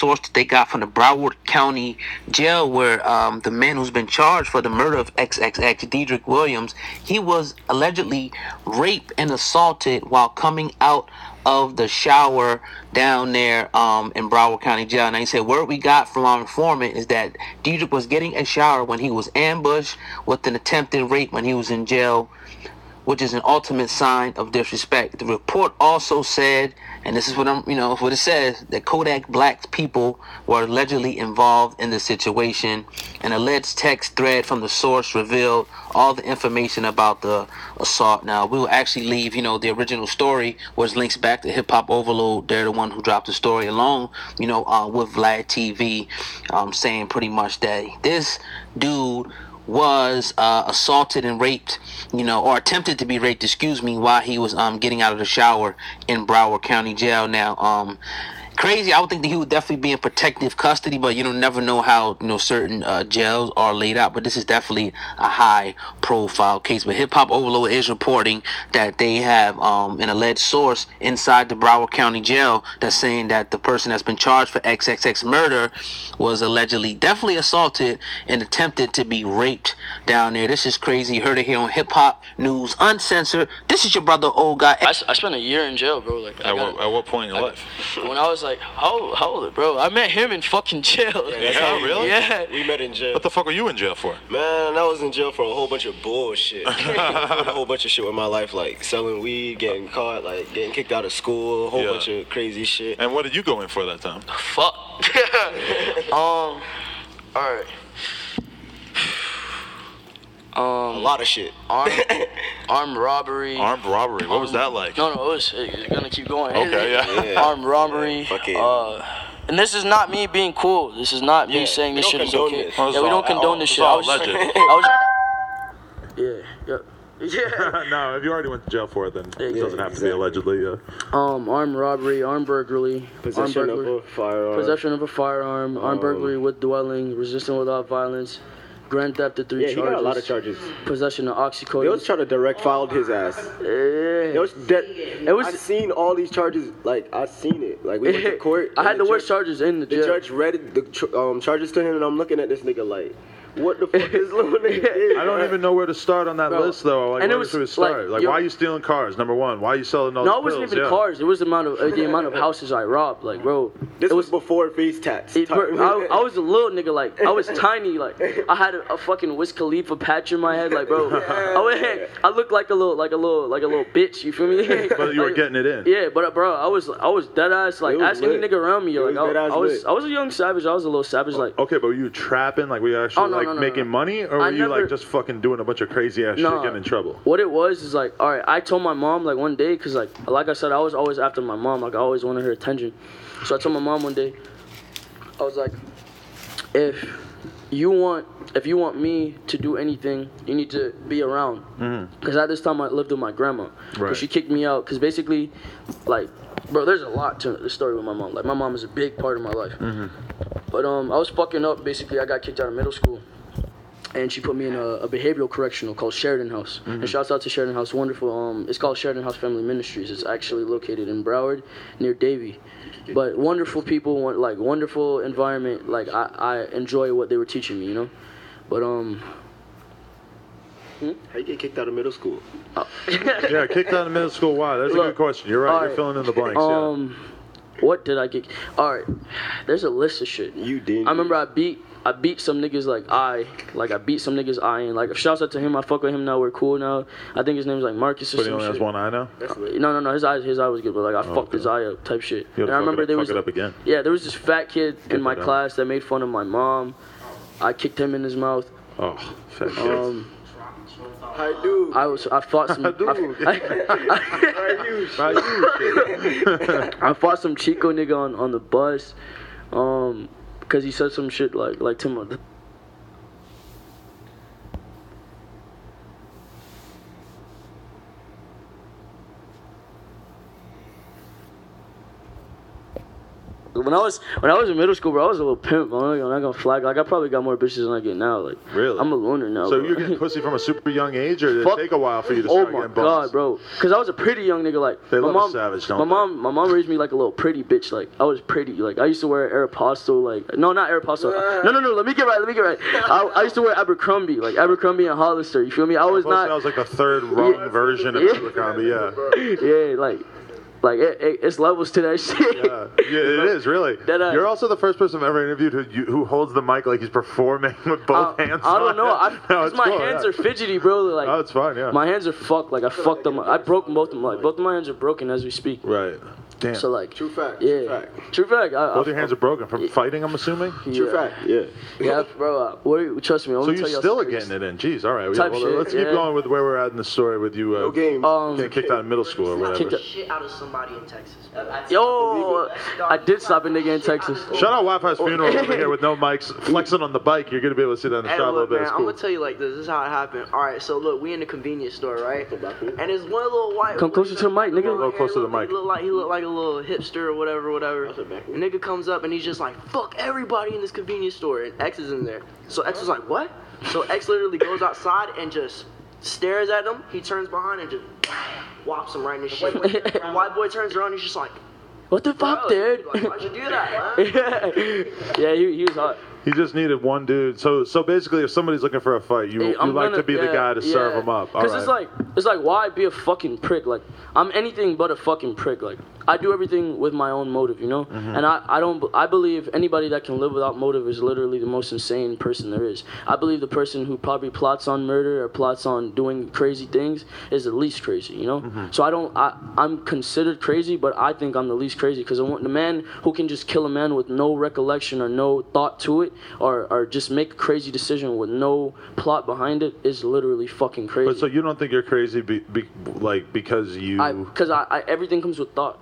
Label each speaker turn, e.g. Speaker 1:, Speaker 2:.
Speaker 1: source that they got from the Broward County Jail, where the man who's been charged for the murder of XXX, Dedrick Williams, he was allegedly raped and assaulted while coming out of the shower down there in Broward County Jail. And they said word we got from our informant is that Dedrick was getting a shower when he was ambushed with an attempted rape when he was in jail, which is an ultimate sign of disrespect. The report also said, and this is what what it says, that Kodack black people were allegedly involved in the situation. An alleged text thread from the source revealed all the information about the assault. Now, we will actually leave, the original story, which links back to Hip Hop Overload. They're the one who dropped the story along, with Vlad TV, saying pretty much that this dude was assaulted and raped, or attempted to be raped, while he was getting out of the shower in Broward County Jail. Now, crazy. I would think that he would definitely be in protective custody, but you never know how certain jails are laid out. But this is definitely a high profile case. But Hip Hop Overload is reporting that they have an alleged source inside the Broward County Jail that's saying that the person that's been charged for XXX murder was allegedly definitely assaulted and attempted to be raped down there. This is crazy. You heard it here on Hip Hop News Uncensored. This is your brother, old guy.
Speaker 2: I spent a year in jail, bro. Like,
Speaker 3: at what point in your life?
Speaker 2: When I was like, how old, bro? I met him in fucking jail.
Speaker 3: Yeah, really?
Speaker 2: Yeah.
Speaker 4: We met in jail.
Speaker 3: What the fuck were you in jail for?
Speaker 4: Man, I was in jail for a whole bunch of bullshit. A whole bunch of shit with my life, like selling weed, getting caught, like getting kicked out of school, a whole bunch of crazy shit.
Speaker 3: And what did you go in for that time?
Speaker 2: Fuck. All right.
Speaker 4: A lot of shit.
Speaker 2: Armed robbery.
Speaker 3: Armed robbery. What was that like?
Speaker 2: No, it's gonna keep going.
Speaker 3: Okay, yeah.
Speaker 2: Armed robbery. And this is not me being cool. This is not me saying this shit is okay.
Speaker 3: Oh,
Speaker 2: we don't condone this shit.
Speaker 3: Yeah. No, if you already went to jail for it, then it doesn't have to be allegedly. Yeah.
Speaker 2: Armed robbery, armed burglary,
Speaker 4: possession of a firearm,
Speaker 2: armed burglary with dwelling, resisting without violence, grand theft of 3 charges.
Speaker 4: Yeah, he got a lot of charges.
Speaker 2: Possession of oxycodone.
Speaker 4: They was trying to direct filed his ass. I seen all these charges. Like, I seen it. Like, we went to court.
Speaker 2: I had the worst charges in the jail.
Speaker 4: The judge read the charges to him, and I'm looking at this nigga like, what the fuck is little nigga did?
Speaker 3: I don't even know where to start on that list, though. Like, where to start? Like, why are you stealing cars? Number one, why are you selling all those pills?
Speaker 2: No, it wasn't even cars. It was the amount of houses I robbed. Like, bro,
Speaker 4: this was before face tats.
Speaker 2: I was a little nigga. Like, I was tiny. Like, I had a fucking Wiz Khalifa patch in my head. Like, bro, I looked like a little bitch. You feel me?
Speaker 3: But you were getting it in.
Speaker 2: Yeah, but bro, I was dead ass. Like, ask any nigga around me. Like, I was a young savage. I was a little savage. Like,
Speaker 3: okay, but were you trapping? Like, were you actually making money? Or were you like just fucking doing a bunch of crazy ass shit, getting in trouble?
Speaker 2: What it was is like, all right, I told my mom like one day, cause like I said, I was always after my mom. Like, I always wanted her attention. So I told my mom one day, I was like, if you want me to do anything, you need to be around. Cause at this time I lived with my grandma.
Speaker 3: Right.
Speaker 2: Cause she kicked me out. Cause basically, like, bro, there's a lot to the story with my mom. Like, my mom is a big part of my life. But I was fucking up. Basically, I got kicked out of middle school. And she put me in a behavioral correctional called Sheridan House. And shouts out to Sheridan House, wonderful. It's called Sheridan House Family Ministries. It's actually located in Broward, near Davie. But wonderful people, like wonderful environment. Like I enjoy what they were teaching me, But
Speaker 4: How you get kicked out of middle school?
Speaker 3: Yeah, kicked out of middle school. Why? That's a good question. You're right. You're filling in the blanks.
Speaker 2: What did I get? All right, there's a list of shit.
Speaker 4: You did.
Speaker 2: I remember I beat some niggas I beat some niggas eye, and like, shouts out to him. I fuck with him now. We're cool now. I think his name's like Marcus or
Speaker 3: but
Speaker 2: something.
Speaker 3: But he only has one eye now?
Speaker 2: No. His eye was good, but like I fucked his eye up type shit.
Speaker 3: And I remember there was it up again.
Speaker 2: Yeah, there was this fat kid in my class that made fun of my mom. I kicked him in his mouth.
Speaker 3: Oh, fat kid.
Speaker 2: I fought some. I fought some Chico nigga on the bus, because he said some shit like to my. When when I was in middle school, bro, I was a little pimp. I'm not gonna flag. Like, I probably got more bitches than I get now. Like,
Speaker 3: really?
Speaker 2: I'm a loner now.
Speaker 3: So
Speaker 2: bro.
Speaker 3: you're getting pussy from a super young age, or did it take a while for you to start getting buns?
Speaker 2: Oh my god, bro. Because I was a pretty young nigga. Like,
Speaker 3: they
Speaker 2: my
Speaker 3: love
Speaker 2: mom,
Speaker 3: a savage, don't
Speaker 2: my mom raised me like a little pretty bitch. Like, I was pretty. Like, I used to wear Aeropostale. Like, no, not Aeropostale. No. Let me get right. I used to wear Abercrombie. Like, Abercrombie and Hollister. You feel me? I was not.
Speaker 3: That was like the third wrong version of Abercrombie. Yeah.
Speaker 2: Yeah, like it's levels to that shit.
Speaker 3: Yeah, it is really. You're also the first person I've ever interviewed who holds the mic like he's performing with both hands.
Speaker 2: I don't know. Because my hands are fidgety, bro. Like,
Speaker 3: oh, it's fine. Yeah.
Speaker 2: My hands are fucked. Like, I fucked them. I broke both of them. Like, both of my hands are broken as we speak.
Speaker 3: Right. Damn.
Speaker 2: So like,
Speaker 4: true fact.
Speaker 2: Yeah. True fact.
Speaker 3: Both your hands are broken from fighting, I'm assuming.
Speaker 4: True fact. Yeah.
Speaker 2: Yeah, bro. Trust me.
Speaker 3: So you're still getting it in. Jeez. All right. Let's keep going with where we're at in the story with you.
Speaker 4: No games.
Speaker 3: Getting kicked out of middle school or whatever.
Speaker 5: Kicked the shit out of somebody in Texas.
Speaker 2: Yo, I did stop a nigga in Texas.
Speaker 3: Shout out Wi-Fi's funeral over here with no mics, flexing on the bike. You're gonna be able to see that in the shot a little bit.
Speaker 5: Man, I'm gonna tell you like this. This is how it happened. All right, so look, we in the convenience store, right? And there's one little white.
Speaker 2: Come closer to the mic, nigga.
Speaker 3: A little closer to the mic.
Speaker 5: He looked like a little hipster or whatever. The nigga comes up and he's just like, "Fuck everybody in this convenience store," and X is in there. So X was like, "What?" So X literally goes outside and just stares at him. He turns behind and just whops him right in his shit. The white boy turns around and he's just like,
Speaker 2: "What the fuck, dude?"
Speaker 5: Like, why'd you do that, man?
Speaker 2: Yeah, he was hot.
Speaker 3: He just needed one dude. So basically, if somebody's looking for a fight, you like to be the guy to serve them up.
Speaker 2: Because it's like, why be a fucking prick? Like, I'm anything but a fucking prick. Like, I do everything with my own motive, you know? Mm-hmm. And I believe anybody that can live without motive is literally the most insane person there is. I believe the person who probably plots on murder or plots on doing crazy things is the least crazy, you know? Mm-hmm. So I'm considered crazy, but I think I'm the least crazy because the man who can just kill a man with no recollection or no thought to it or just make a crazy decision with no plot behind it is literally fucking crazy.
Speaker 3: But so you don't think you're crazy because you...
Speaker 2: Because everything comes with thought.